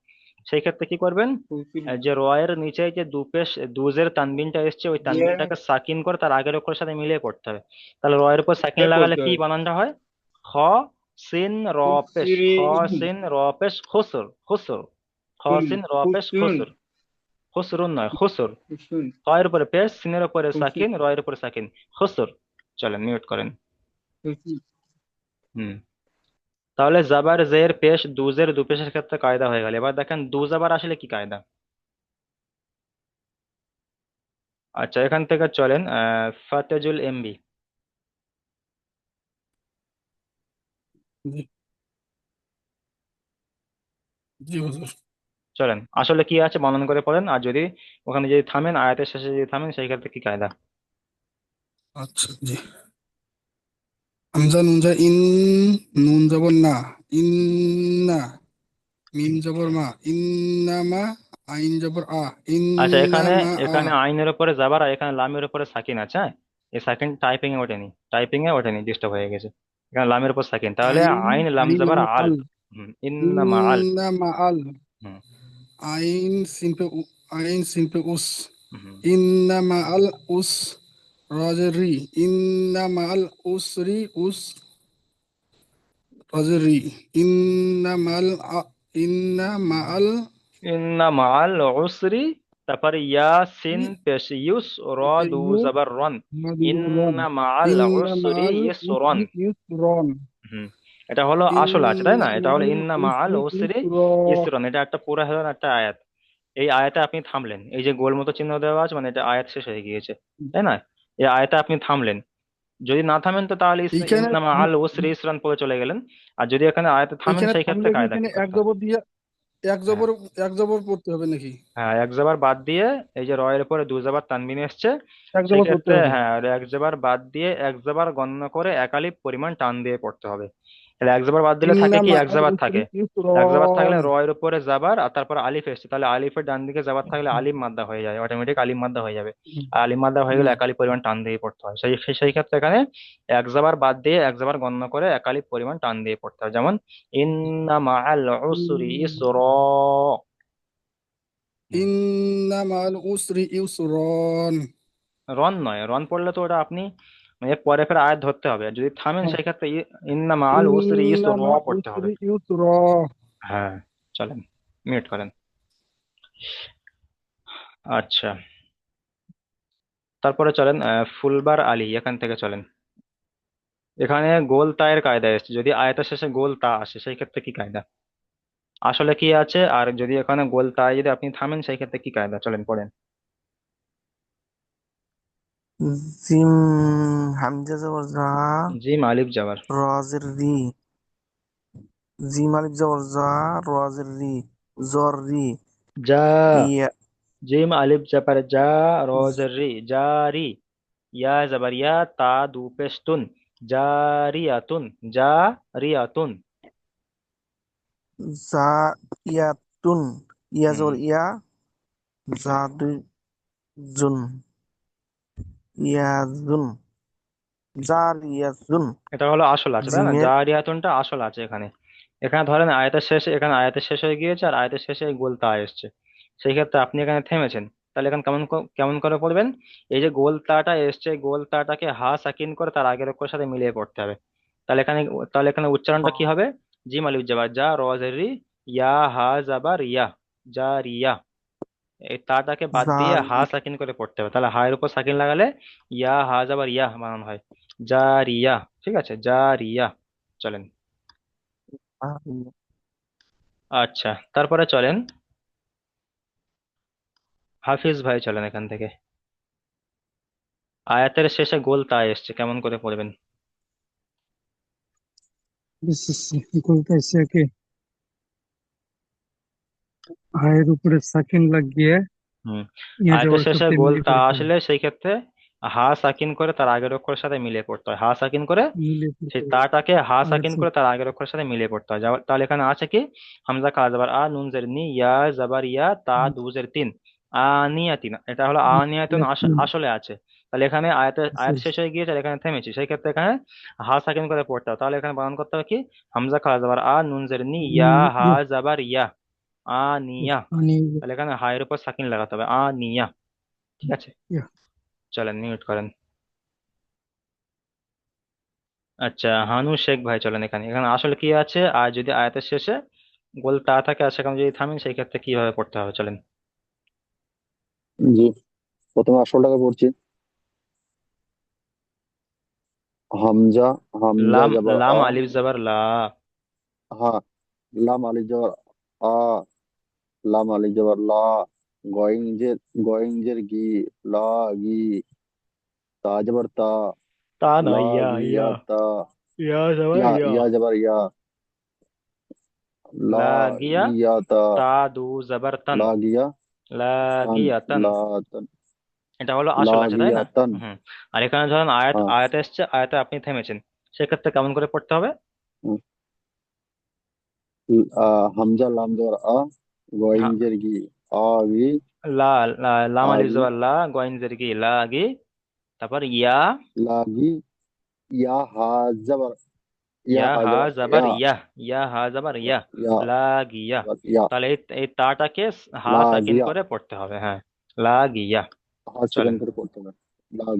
[SPEAKER 1] সেই ক্ষেত্রে কি করবেন?
[SPEAKER 2] হুসরিন,
[SPEAKER 1] যে রয়ের নিচে যে দু পেশ দুজের তানবিনটা এসছে ওই
[SPEAKER 2] দিয়ে
[SPEAKER 1] তানবিনটাকে সাকিন করে তার আগের অক্ষরের সাথে মিলিয়ে পড়তে হবে। তাহলে রয়ের উপর সাকিন
[SPEAKER 2] দিয়ে
[SPEAKER 1] লাগালে
[SPEAKER 2] পড়তে
[SPEAKER 1] কি
[SPEAKER 2] হবে।
[SPEAKER 1] বানানটা হয়? খ সিন র পেশ, খ
[SPEAKER 2] হুসরিন,
[SPEAKER 1] সিন র পেশ খুসর, খুসর। খ সিন র পেশ
[SPEAKER 2] হুসুন,
[SPEAKER 1] খুসর, খুসরুন নয় খুসর।
[SPEAKER 2] হুসুন,
[SPEAKER 1] খয়ের উপরে পেশ, সিনের উপরে
[SPEAKER 2] হুসুন,
[SPEAKER 1] সাকিন, রয়ের উপরে সাকিন, খুসর। চলেন মিউট করেন।
[SPEAKER 2] হুসুন।
[SPEAKER 1] হুম। তাহলে জাবার জের পেশ দুজের দু পেশের ক্ষেত্রে কায়দা হয়ে গেল। এবার দেখেন দু জাবার আসলে কি কায়দা। আচ্ছা, এখান থেকে চলেন ফাতেজুল এমবি
[SPEAKER 8] জি জি হুজুর।
[SPEAKER 1] চলেন আসলে কি আছে বর্ণন করে পড়েন, আর যদি ওখানে যদি থামেন আয়াতের শেষে যদি থামেন সেই ক্ষেত্রে কি কায়দা।
[SPEAKER 8] আচ্ছা জি। হামজা নুন যা ইন, নুন জবর না, ইন্না, মিম জবর মা, ইন্নামা, আইন জবর আ,
[SPEAKER 1] আচ্ছা, এখানে
[SPEAKER 8] ইন্নামা আ।
[SPEAKER 1] এখানে আইনের উপরে জাবার আর এখানে লামের উপরে সাকিন আছে, হ্যাঁ? এই সাকিন টাইপিং এ ওঠেনি, ডিস্টার্ব হয়ে গেছে। এখানে লামের উপর সাকিন, তাহলে
[SPEAKER 8] আইন
[SPEAKER 1] আইন লাম
[SPEAKER 8] আইন
[SPEAKER 1] জাবার আল।
[SPEAKER 8] আল
[SPEAKER 1] ইন্না মা আল।
[SPEAKER 8] ইন্না মাআল
[SPEAKER 1] হুম
[SPEAKER 8] আইন আইন উস
[SPEAKER 1] হুম
[SPEAKER 8] ইন্না মাআল উস রাজরি ইন্না মাআল উসরি রাজরি ইন্না মাল ইন্না মাআল
[SPEAKER 1] ইন্না মা আল উসরি, তারপরে ইয়া সিন পেশ ইউস র দু
[SPEAKER 8] ইউস
[SPEAKER 1] জাবার রন।
[SPEAKER 8] মাদুরন
[SPEAKER 1] ইন্না মা আল
[SPEAKER 8] ইন্না
[SPEAKER 1] উসরি
[SPEAKER 8] মাআল
[SPEAKER 1] ইসরন।
[SPEAKER 8] উসরি ইউসরন
[SPEAKER 1] হুম এটা হলো আসল আছে, তাই না?
[SPEAKER 8] ইন্না
[SPEAKER 1] এটা হলো
[SPEAKER 8] মাআল
[SPEAKER 1] ইন্না মা আল
[SPEAKER 8] উসরি
[SPEAKER 1] উসরি
[SPEAKER 8] ইউসরা
[SPEAKER 1] ইসরন, এটা একটা পুরা হলো একটা আয়াত। এই আয়াতে আপনি থামলেন, এই যে গোল মতো চিহ্ন দেওয়া আছে মানে এটা আয়াত শেষ হয়ে গিয়েছে, তাই না? এই আয়াতে আপনি থামলেন, যদি না থামেন তো তাহলে
[SPEAKER 8] এইখানে
[SPEAKER 1] ইন্নামা আল উসরি ইসরান পড়ে চলে গেলেন। আর যদি এখানে আয়াতে থামেন
[SPEAKER 8] এইখানে
[SPEAKER 1] সেই ক্ষেত্রে
[SPEAKER 8] থামলে কি
[SPEAKER 1] কায়দা
[SPEAKER 8] এখানে
[SPEAKER 1] কি করতে হবে?
[SPEAKER 8] এক
[SPEAKER 1] হ্যাঁ
[SPEAKER 8] জবর এক জবর পড়তে হবে নাকি?
[SPEAKER 1] হ্যাঁ, এক জবর বাদ দিয়ে, এই যে রয়ের পরে দু জবর তানবিন এসছে,
[SPEAKER 8] এক
[SPEAKER 1] সেই
[SPEAKER 8] জবর পড়তে
[SPEAKER 1] ক্ষেত্রে
[SPEAKER 8] হবে।
[SPEAKER 1] হ্যাঁ, আর এক জবর বাদ দিয়ে এক জবর গণনা করে একালিফ পরিমাণ টান দিয়ে পড়তে হবে। তাহলে এক জবর বাদ দিলে থাকে
[SPEAKER 8] ইন্না
[SPEAKER 1] কি, এক
[SPEAKER 8] মাআল
[SPEAKER 1] জবর
[SPEAKER 8] উসরি
[SPEAKER 1] থাকে। এক জবর থাকলে
[SPEAKER 8] ইউসরন
[SPEAKER 1] রয়ের উপরে জাবার আর তারপর আলিফ এসছে, তাহলে আলিফের ডান দিকে জাবার থাকলে আলিফ মাদ্দা হয়ে যায়, অটোমেটিক আলিফ মাদ্দা হয়ে যাবে। আর আলিফ মাদ্দা হয়ে গেলে একালিফ পরিমাণ টান দিয়ে পড়তে হয়। সেই ক্ষেত্রে এখানে এক জবর বাদ দিয়ে এক জবর গণনা করে একালিফ পরিমাণ টান দিয়ে পড়তে হয়, যেমন ইন্না মাআল উসরি ইসরা। হুম,
[SPEAKER 8] ইন্না মাআল উসরি ইউসরন
[SPEAKER 1] রন নয়, রন পড়লে তো ওটা আপনি মানে পরে ফের আয়াত ধরতে হবে, আর যদি থামেন সেই ক্ষেত্রে ইন্না মাআল উসরি
[SPEAKER 8] ইন্না
[SPEAKER 1] ইসরা
[SPEAKER 8] মাআল
[SPEAKER 1] পড়তে হবে।
[SPEAKER 8] উসরি ইউসরা
[SPEAKER 1] হ্যাঁ, চলেন মিউট করেন। আচ্ছা, তারপরে চলেন ফুলবার আলী, এখান থেকে চলেন। এখানে গোল তায়ের কায়দা এসেছে, যদি আয়াতের শেষে গোল তা আসে সেই ক্ষেত্রে কি কায়দা, আসলে কি আছে, আর যদি এখানে গোল তায় যদি আপনি থামেন সেই ক্ষেত্রে কি কায়দা, চলেন পড়েন।
[SPEAKER 3] জিম হামজা জবর জা
[SPEAKER 1] জিম আলিফ জাবার
[SPEAKER 3] রজের রি জিম আলিফ জবর জা রজের রি জর রি
[SPEAKER 1] যা,
[SPEAKER 3] ইয়া
[SPEAKER 1] জিম আলিফ জাবার যা, রোজের রি জারি, ইয়া জাবার ইয়া, তা দু পেশতুন, জারিয়াতুন জারিয়াতুন।
[SPEAKER 3] জা ইয়াতুন ইয়া
[SPEAKER 1] হুম
[SPEAKER 3] জবর ইয়া জা দুই জুন ইয়াজুন জারিয়াতুন
[SPEAKER 1] এটা হলো আসল আছে, তাই না?
[SPEAKER 3] জিমের
[SPEAKER 1] জারিয়াতুনটা আসল আছে এখানে। এখানে ধরেন আয়াতের শেষে, এখানে আয়াতের শেষ হয়ে গিয়েছে আর আয়াতের শেষে এই গোল তা এসছে, সেই ক্ষেত্রে আপনি এখানে থেমেছেন, তাহলে এখানে কেমন করে পড়বেন? এই যে গোল তাটা এসছে, গোল তাটাকে হা সাকিন করে তার আগের অক্ষরের সাথে মিলিয়ে পড়তে হবে। তাহলে এখানে উচ্চারণটা কি হবে? জিম আলিফ জাবার যা, র জের রি, ইয়া হা জাবার ইয়া, যা রিয়া। এই তাটাকে বাদ দিয়ে হা
[SPEAKER 3] জারি
[SPEAKER 1] সাকিন করে পড়তে হবে, তাহলে হা এর উপর সাকিন লাগালে ইয়া হা যাবার ইয়া বানানো হয়, জারিয়া। ঠিক আছে, জারিয়া। চলেন। আচ্ছা, তারপরে চলেন হাফিজ ভাই, চলেন এখান থেকে। আয়াতের শেষে গোল তা এসছে, কেমন করে পড়বেন?
[SPEAKER 9] বলতেছে কি হায়ের উপরে সাকিন লাগিয়ে
[SPEAKER 1] হুম
[SPEAKER 9] ইয়া
[SPEAKER 1] আয়াতের
[SPEAKER 9] যাওয়ার
[SPEAKER 1] শেষে
[SPEAKER 9] সাথে
[SPEAKER 1] গোল
[SPEAKER 9] মিলে
[SPEAKER 1] তা
[SPEAKER 9] পড়তে হবে
[SPEAKER 1] আসলে সেই ক্ষেত্রে হা সাকিন করে তার আগের অক্ষরের সাথে মিলিয়ে পড়তে হয়, হা সাকিন করে
[SPEAKER 9] মিলে পড়তে
[SPEAKER 1] সেই
[SPEAKER 9] হবে
[SPEAKER 1] তাটাকে হা সাকিন
[SPEAKER 9] আচ্ছা
[SPEAKER 1] করে তার আগের অক্ষরের সাথে মিলিয়ে পড়তে হয়। তাহলে এখানে আছে কি, হামজা খারা জাবার আ, নুন জের নি, ইয়া জাবার ইয়া, তা দু জের তিন, আনিয়াতিন, এটা হলো আনিয়াতুন আসলে আছে। তাহলে এখানে আয়াত শেষ হয়ে গিয়েছে আর এখানে থেমেছি, সেই ক্ষেত্রে এখানে হা সাকিন করে পড়তে হবে। তাহলে এখানে বানান করতে হবে কি, হামজা খারা জাবার আ, নুন জের নি, ইয়া হা জাবার ইয়া, আনিয়া। তাহলে এখানে হায়ের উপর সাকিন লাগাতে হবে, আনিয়া। ঠিক আছে, চলেন মিউট করেন। আচ্ছা, হানু শেখ ভাই, চলেন এখানে। এখানে আসলে কি আছে, আর যদি আয়াতের শেষে গোল তা থাকে আর সেখানে যদি থামেন সেই ক্ষেত্রে কিভাবে পড়তে হবে, চলেন।
[SPEAKER 10] জি, প্রথমে আসলটাকে পড়ছি। হামজা হামজা
[SPEAKER 1] লাম,
[SPEAKER 10] যাবার
[SPEAKER 1] লাম
[SPEAKER 10] আ,
[SPEAKER 1] আলিফ জাবার লা।
[SPEAKER 10] হ্যাঁ, লাম আলিফ যাবার আ, লাম আলিফ যাবার লা, গয়েঞ্জের গি, লা গি, তা যাবার তা,
[SPEAKER 1] তা না,
[SPEAKER 10] লা
[SPEAKER 1] ইয়া
[SPEAKER 10] গিয়া
[SPEAKER 1] ইয়া,
[SPEAKER 10] তা,
[SPEAKER 1] ইয়া জাবার
[SPEAKER 10] ইয়া
[SPEAKER 1] ইয়া,
[SPEAKER 10] ইয়া যাবার ইয়া, লা
[SPEAKER 1] লা গিয়া,
[SPEAKER 10] গিয়া তা,
[SPEAKER 1] তা দু জাবার তান,
[SPEAKER 10] লা গিয়া
[SPEAKER 1] লা
[SPEAKER 10] তান,
[SPEAKER 1] গিয়া তান।
[SPEAKER 10] লা তান,
[SPEAKER 1] এটা হলো
[SPEAKER 10] লা
[SPEAKER 1] আসল আছে, তাই
[SPEAKER 10] গিয়া
[SPEAKER 1] না?
[SPEAKER 10] তান।
[SPEAKER 1] হুম আর এখানে ধরেন
[SPEAKER 10] হ্যাঁ,
[SPEAKER 1] আয়াত এসছে, আয়াতে আপনি থেমেছেন, সেক্ষেত্রে কেমন করে পড়তে হবে?
[SPEAKER 10] হুম, হামজা লাম যাবার আ,
[SPEAKER 1] হ্যাঁ,
[SPEAKER 10] গয়েঞ্জের গি, আ গি,
[SPEAKER 1] লা, লাম
[SPEAKER 10] আ
[SPEAKER 1] আলিফ
[SPEAKER 10] গি,
[SPEAKER 1] জাবার লা, গয়েন জের গি, লা গি, তারপর ইয়া,
[SPEAKER 10] लागी या हा जबर
[SPEAKER 1] ইয়া হা জাবার
[SPEAKER 10] या
[SPEAKER 1] ইয়া, ইয়া হা জাবার ইয়া,
[SPEAKER 10] या
[SPEAKER 1] লাগিয়া।
[SPEAKER 10] या
[SPEAKER 1] তাহলে এই তাটাকে হা সাকিন
[SPEAKER 10] लागिया
[SPEAKER 1] করে পড়তে হবে, হ্যাঁ, লাগিয়া।
[SPEAKER 10] हाथ
[SPEAKER 1] চলেন,
[SPEAKER 10] सेकंड कर पड़ते हैं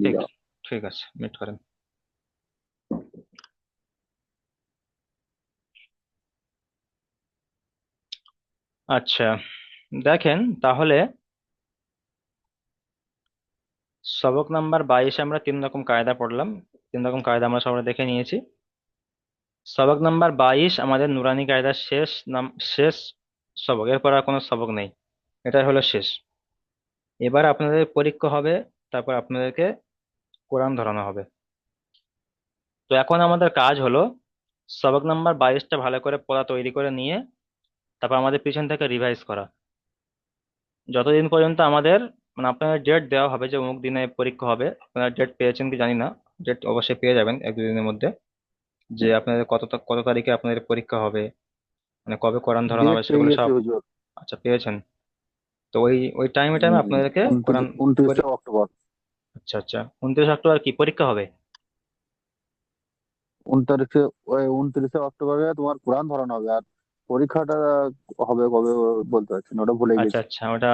[SPEAKER 1] ঠিক,
[SPEAKER 10] लागिया
[SPEAKER 1] ঠিক আছে, মিট করেন। আচ্ছা, দেখেন তাহলে সবক নাম্বার 22 আমরা 3 রকম কায়দা পড়লাম। 3 রকম কায়দা আমরা সবাই দেখে নিয়েছি। সবক নাম্বার 22 আমাদের নুরানি কায়দার শেষ সবক, এরপর আর কোনো সবক নেই, এটাই হলো শেষ। এবার আপনাদের পরীক্ষা হবে, তারপর আপনাদেরকে কোরআন ধরানো হবে। তো এখন আমাদের কাজ হলো সবক নাম্বার 22টা ভালো করে পড়া তৈরি করে নিয়ে তারপর আমাদের পিছন থেকে রিভাইজ করা। যতদিন পর্যন্ত আমাদের মানে আপনাদের ডেট দেওয়া হবে যে অমুক দিনে পরীক্ষা হবে, আপনারা ডেট পেয়েছেন কি জানি না, ডেট অবশ্যই পেয়ে যাবেন 1-2 দিনের মধ্যে, যে আপনাদের কত তারিখে আপনাদের পরীক্ষা হবে, মানে কবে কোরআন ধরানো
[SPEAKER 10] डेट
[SPEAKER 1] হবে
[SPEAKER 10] पे
[SPEAKER 1] সেগুলো
[SPEAKER 10] ये
[SPEAKER 1] সব।
[SPEAKER 10] थे हुजूर
[SPEAKER 1] আচ্ছা, পেয়েছেন? তো ওই টাইমে টাইমে আপনাদেরকে কোরআন
[SPEAKER 10] 29 अक्टूबर
[SPEAKER 1] আচ্ছা আচ্ছা, 29 অক্টোবর কি পরীক্ষা হবে?
[SPEAKER 10] 29 তোমার কোরআন ধরানো হবে আর পরীক্ষাটা হবে কবে বলতে পারছি না ওটা ভুলে
[SPEAKER 1] আচ্ছা
[SPEAKER 10] গেছি
[SPEAKER 1] আচ্ছা, ওটা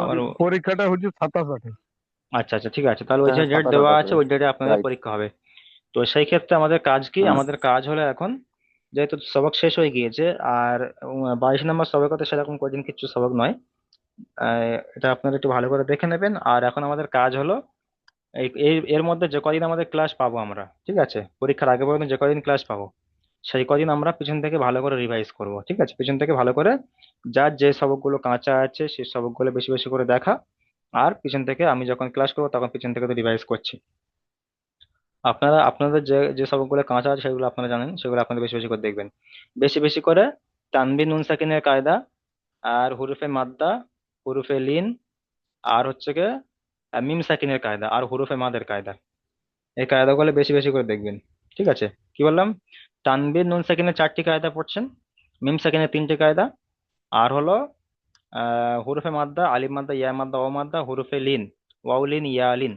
[SPEAKER 1] আমার
[SPEAKER 9] পরীক্ষাটা হচ্ছে 27-28।
[SPEAKER 1] আচ্ছা আচ্ছা, ঠিক আছে, তাহলে ওই যে
[SPEAKER 10] হ্যাঁ
[SPEAKER 1] ডেট
[SPEAKER 10] 27
[SPEAKER 1] দেওয়া
[SPEAKER 10] 28
[SPEAKER 1] আছে ওই ডেটে আপনাদের
[SPEAKER 10] রাইট
[SPEAKER 1] পরীক্ষা হবে। তো সেই ক্ষেত্রে আমাদের কাজ কি,
[SPEAKER 10] হ্যাঁ
[SPEAKER 1] আমাদের কাজ হলো এখন যেহেতু সবক শেষ হয়ে গিয়েছে আর 22 নম্বর সবকতে সেরকম কঠিন কিছু সবক নয়, এটা আপনারা একটু ভালো করে দেখে নেবেন। আর এখন আমাদের কাজ হলো এর মধ্যে যে কদিন আমাদের ক্লাস পাবো আমরা, ঠিক আছে, পরীক্ষার আগে পর্যন্ত যে কদিন ক্লাস পাবো সেই কদিন আমরা পিছন থেকে ভালো করে রিভাইজ করব, ঠিক আছে, পিছন থেকে ভালো করে যার যে সবকগুলো কাঁচা আছে সেই সবকগুলো বেশি বেশি করে দেখা। আর পিছন থেকে আমি যখন ক্লাস করবো তখন পিছন থেকে তো রিভাইজ করছি। আপনাদের যে যে সবকগুলো কাঁচা আছে সেগুলো আপনারা জানেন, সেগুলো আপনাদের বেশি বেশি করে দেখবেন, বেশি বেশি করে তানবিন নুন সাকিনের কায়দা, আর হুরুফে মাদ্দা, হুরুফে লিন, আর হচ্ছে গিয়ে মিম সাকিনের কায়দা, আর হুরুফে মাদের কায়দা। এই কায়দাগুলো বেশি বেশি করে দেখবেন, ঠিক আছে। কি বললাম? তানবিন নুন সাকিনের 4টি কায়দা পড়ছেন, মিম সাকিনের 3টে কায়দা, আর হলো হুরুফে মাদ্দা, আলিফ মাদ্দা, ইয়া মাদ্দা, ও মাদ্দা, হুরুফে লিন, ওয়াও লিন, ইয়া লিন,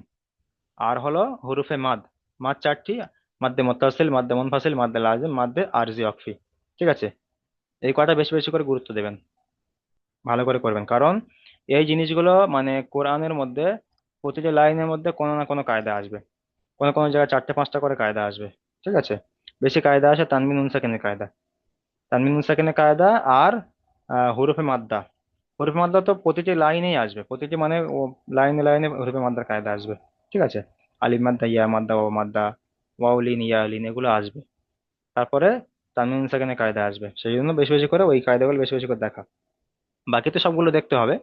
[SPEAKER 1] আর হলো হুরুফে মাদ, মাদ 4টি, মাদ্দে মুত্তাসিল, মাদ্দে মুনফাসিল, মাদ্দে লাজিম, মাদ্দে আরজি ওয়াকফি, ঠিক আছে। এই কয়টা বেশি বেশি করে গুরুত্ব দেবেন, ভালো করে করবেন, কারণ এই জিনিসগুলো মানে কোরআনের মধ্যে প্রতিটি লাইনের মধ্যে কোনো না কোনো কায়দা আসবে, কোনো কোনো জায়গায় 4টে 5টা করে কায়দা আসবে, ঠিক আছে। বেশি কায়দা আসে তানবিন নুন সাকিনের কায়দা, তানবিন নুন সাকিনের কায়দা, আর হুরুফে মাদ্দা। হুরুফে মাদ্দা তো প্রতিটি লাইনেই আসবে, প্রতিটি মানে ও লাইনে লাইনে হুরুফে মাদ্দার কায়দা আসবে, ঠিক আছে। আলিফ মাদ্দা, ইয়া মাদ্দা, ও মাদ্দা, ওয়াও লিন, ইয়া লিন, এগুলো আসবে। তারপরে তানবিন নুন সাকিনের কায়দা আসবে, সেই জন্য বেশি বেশি করে ওই কায়দাগুলো বেশি বেশি করে দেখা। বাকি তো সবগুলো দেখতে হবে।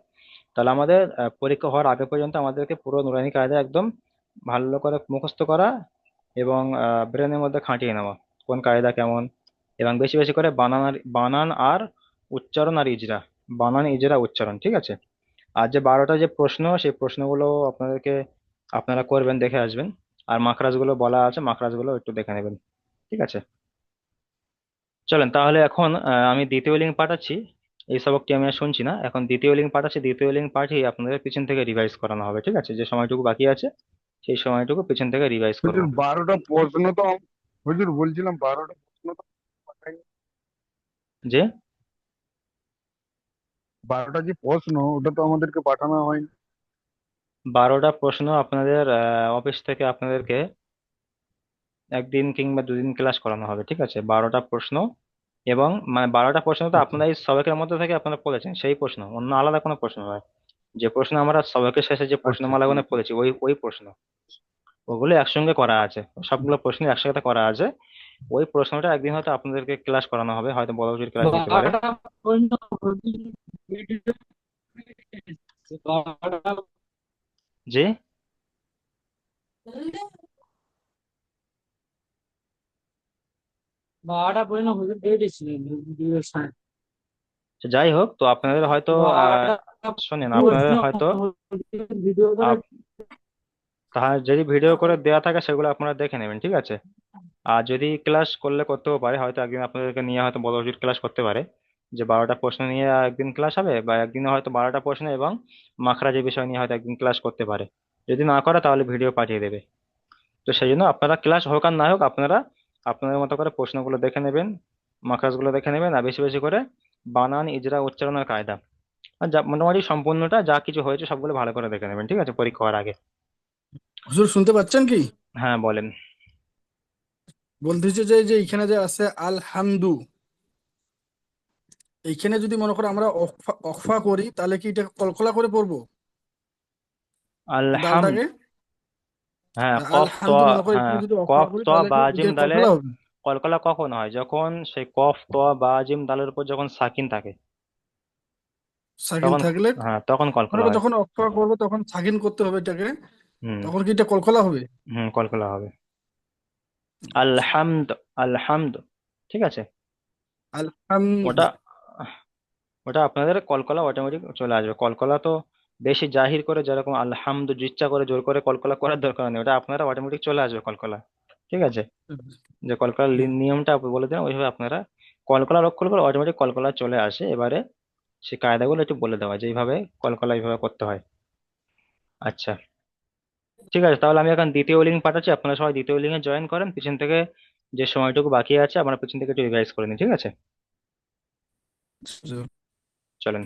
[SPEAKER 1] তাহলে আমাদের পরীক্ষা হওয়ার আগে পর্যন্ত আমাদেরকে পুরো নুরানি কায়দা একদম ভালো করে মুখস্থ করা এবং ব্রেনের মধ্যে খাটিয়ে নেওয়া কোন কায়দা কেমন, এবং বেশি বেশি করে বানান আর উচ্চারণ আর ইজরা, বানান ইজরা উচ্চারণ, ঠিক আছে। আর যে 12টা যে প্রশ্ন সেই প্রশ্নগুলো আপনারা করবেন, দেখে আসবেন। আর মাখরাজগুলো বলা আছে, মাখরাজগুলো একটু দেখে নেবেন, ঠিক আছে। চলেন তাহলে এখন আমি দ্বিতীয় লিঙ্ক পাঠাচ্ছি, এই সবকটি আমি আর শুনছি না, এখন দ্বিতীয় লিঙ্ক পাঠাচ্ছি, দ্বিতীয় লিঙ্ক পাঠিয়ে আপনাদের পিছন থেকে রিভাইজ করানো হবে, ঠিক আছে, যে সময়টুকু বাকি আছে সেই সময়টুকু পিছন থেকে রিভাইজ করব।
[SPEAKER 9] হুজুর 12টা প্রশ্ন তো হুজুর বলছিলাম 12টা প্রশ্ন তো পাঠাইনি।
[SPEAKER 1] যে
[SPEAKER 9] 12টা যে প্রশ্ন ওটা তো আমাদেরকে পাঠানো হয়নি।
[SPEAKER 1] 12টা প্রশ্ন আপনাদের অফিস থেকে আপনাদেরকে 1 দিন কিংবা 2 দিন ক্লাস করানো হবে, ঠিক আছে, 12টা প্রশ্ন। এবং মানে 12টা প্রশ্ন তো
[SPEAKER 9] আচ্ছা
[SPEAKER 1] আপনারা এই সবকের মধ্যে থেকে আপনারা পড়েছেন সেই প্রশ্ন, অন্য আলাদা কোনো প্রশ্ন নয়। যে প্রশ্ন আমরা সবকের শেষে যে
[SPEAKER 9] আচ্ছা
[SPEAKER 1] প্রশ্নমালাগুলো
[SPEAKER 9] ঠিক
[SPEAKER 1] পড়েছি ওই ওই প্রশ্ন, ওগুলো একসঙ্গে করা আছে, সবগুলো প্রশ্ন একসাথে করা আছে। ওই প্রশ্নটা একদিন হয়তো আপনাদেরকে ক্লাস করানো হবে, হয়তো বড় কিছুর ক্লাস নিতে পারে। জি, তো যাই হোক, তো আপনাদের হয়তো শোনেন, আপনাদের হয়তো আপ- যদি ভিডিও করে দেওয়া থাকে সেগুলো আপনারা দেখে নেবেন, ঠিক আছে। আর যদি ক্লাস করলে করতেও পারে, হয়তো একদিন আপনাদেরকে নিয়ে হয়তো বড় কিছুর ক্লাস করতে পারে, যে 12টা প্রশ্ন নিয়ে একদিন ক্লাস হবে, বা একদিনে হয়তো 12টা প্রশ্ন এবং মাখরাজের বিষয় নিয়ে হয়তো একদিন ক্লাস করতে পারে। যদি না করে তাহলে ভিডিও পাঠিয়ে দেবে। তো সেই জন্য আপনারা ক্লাস হোক আর না হোক আপনারা আপনাদের মতো করে প্রশ্নগুলো দেখে নেবেন, মাখরাজগুলো দেখে নেবেন, আর বেশি বেশি করে বানান, ইজরা, উচ্চারণের কায়দা আর যা মোটামুটি সম্পূর্ণটা যা কিছু হয়েছে সবগুলো ভালো করে দেখে নেবেন, ঠিক আছে, পরীক্ষা হওয়ার আগে।
[SPEAKER 8] হুজুর শুনতে পাচ্ছেন কি?
[SPEAKER 1] হ্যাঁ বলেন।
[SPEAKER 8] বলতেছে যে যে এখানে যে আছে আলহামদু, এইখানে যদি মনে করো আমরা অকফা অকফা করি তাহলে কি এটা কলকলা করে পড়বো
[SPEAKER 1] আলহাম
[SPEAKER 8] দালটাকে?
[SPEAKER 1] হ্যাঁ কফ ত,
[SPEAKER 8] আলহামদু মনে করো
[SPEAKER 1] হ্যাঁ
[SPEAKER 8] এখানে যদি অকফা
[SPEAKER 1] কফ
[SPEAKER 8] করি
[SPEAKER 1] ত
[SPEAKER 8] তাহলে
[SPEAKER 1] বা
[SPEAKER 8] কি
[SPEAKER 1] জিম
[SPEAKER 8] এটা
[SPEAKER 1] দালে
[SPEAKER 8] কলকলা হবে?
[SPEAKER 1] কলকলা কখন হয়? যখন সেই কফ ত বা জিম দালের উপর যখন সাকিন থাকে
[SPEAKER 8] সাকিন
[SPEAKER 1] তখন,
[SPEAKER 8] থাকলে
[SPEAKER 1] হ্যাঁ তখন
[SPEAKER 8] মনে
[SPEAKER 1] কলকলা
[SPEAKER 8] করো
[SPEAKER 1] হয়।
[SPEAKER 8] যখন অকফা করবো তখন সাকিন করতে হবে এটাকে,
[SPEAKER 1] হুম।
[SPEAKER 8] তখন কি এটা কলকলা হবে?
[SPEAKER 1] হুম কলকলা হবে। আলহামদ, আলহামদ, ঠিক আছে।
[SPEAKER 8] আলহামদ।
[SPEAKER 1] ওটা ওটা আপনাদের কলকলা অটোমেটিক চলে আসবে। কলকলা তো বেশি জাহির করে যেরকম আলহামদু ইচ্ছা করে জোর করে কলকলা করার দরকার নেই, ওটা আপনারা অটোমেটিক চলে আসবে কলকলা, ঠিক আছে। যে কলকলার নিয়মটা বলে দেন ওইভাবে আপনারা কলকলা লক্ষ্য করে অটোমেটিক কলকলা চলে আসে। এবারে সেই কায়দাগুলো একটু বলে দেওয়া যে এইভাবে কলকলা এইভাবে করতে হয়। আচ্ছা ঠিক আছে, তাহলে আমি এখন দ্বিতীয় লিঙ্ক পাঠাচ্ছি, আপনারা সবাই দ্বিতীয় লিঙ্কে জয়েন করেন, পিছন থেকে যে সময়টুকু বাকি আছে আপনারা পিছন থেকে একটু রিভাইজ করে নিন, ঠিক আছে। চলেন।